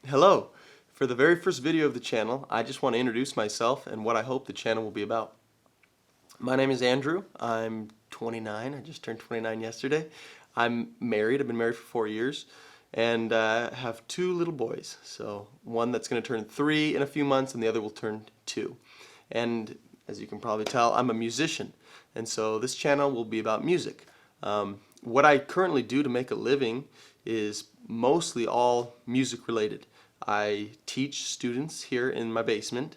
Hello! For the very first video of the channel, I just want to introduce myself and what I hope the channel will be about. My name is Andrew. I'm 29. I just turned 29 yesterday. I'm married. I've been married for 4 years and have two little boys. So one that's going to turn 3 in a few months and the other will turn 2. And as you can probably tell, I'm a musician. And so this channel will be about music. What I currently do to make a living is mostly all music related. I teach students here in my basement,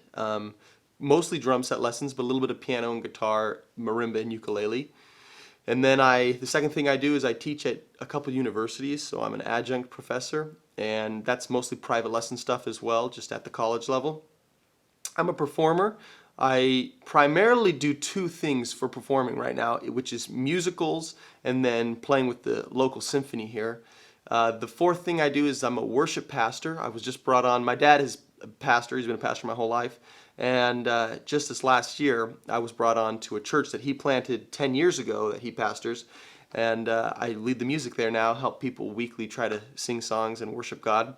mostly drum set lessons, but a little bit of piano and guitar, marimba and ukulele. And then the second thing I do is I teach at a couple universities, so I'm an adjunct professor, and that's mostly private lesson stuff as well, just at the college level. I'm a performer. I primarily do two things for performing right now, which is musicals and then playing with the local symphony here. The fourth thing I do is I'm a worship pastor. I was just brought on. My dad is a pastor. He's been a pastor my whole life. And just this last year, I was brought on to a church that he planted 10 years ago that he pastors. And I lead the music there now, help people weekly try to sing songs and worship God.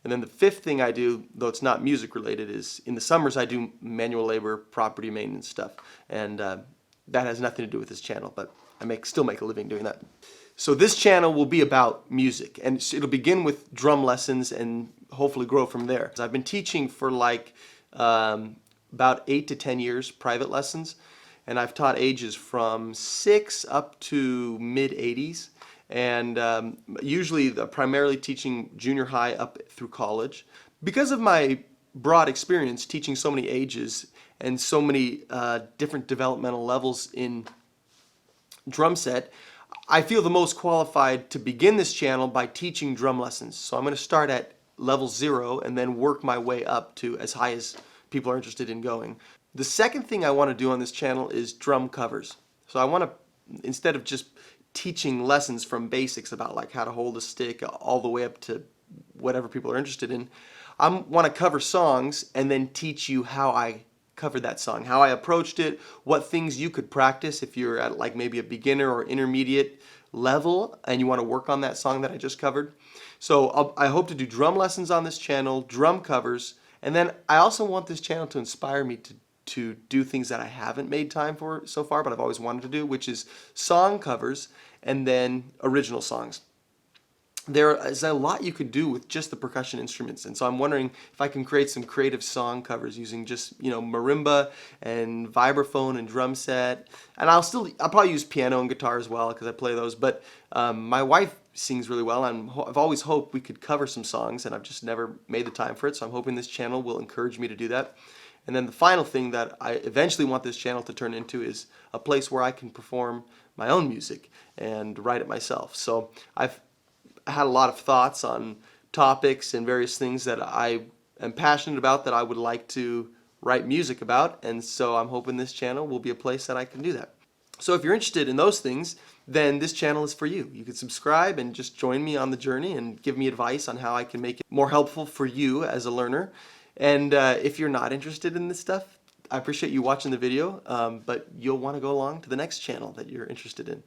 And then the fifth thing I do, though it's not music related, is in the summers I do manual labor, property maintenance stuff. And that has nothing to do with this channel, but I still make a living doing that. So this channel will be about music, and it'll begin with drum lessons and hopefully grow from there. I've been teaching for about 8 to 10 years, private lessons, and I've taught ages from 6 up to mid-80s. And usually primarily teaching junior high up through college. Because of my broad experience teaching so many ages and so many different developmental levels in drum set, I feel the most qualified to begin this channel by teaching drum lessons. So I'm going to start at level 0 and then work my way up to as high as people are interested in going. The second thing I want to do on this channel is drum covers. So I want to, instead of just teaching lessons from basics about like how to hold a stick all the way up to whatever people are interested in, I want to cover songs and then teach you how I covered that song, how I approached it, what things you could practice if you're at like maybe a beginner or intermediate level and you want to work on that song that I just covered. So I hope to do drum lessons on this channel, drum covers, and then I also want this channel to inspire me to do things that I haven't made time for so far, but I've always wanted to do, which is song covers and then original songs. There is a lot you could do with just the percussion instruments, and so I'm wondering if I can create some creative song covers using just, you know, marimba and vibraphone and drum set. And I'll probably use piano and guitar as well because I play those, but my wife sings really well, and I've always hoped we could cover some songs, and I've just never made the time for it, so I'm hoping this channel will encourage me to do that. And then the final thing that I eventually want this channel to turn into is a place where I can perform my own music and write it myself. So I've had a lot of thoughts on topics and various things that I am passionate about that I would like to write music about, and so I'm hoping this channel will be a place that I can do that. So if you're interested in those things, then this channel is for you. You can subscribe and just join me on the journey and give me advice on how I can make it more helpful for you as a learner. And if you're not interested in this stuff, I appreciate you watching the video, but you'll want to go along to the next channel that you're interested in.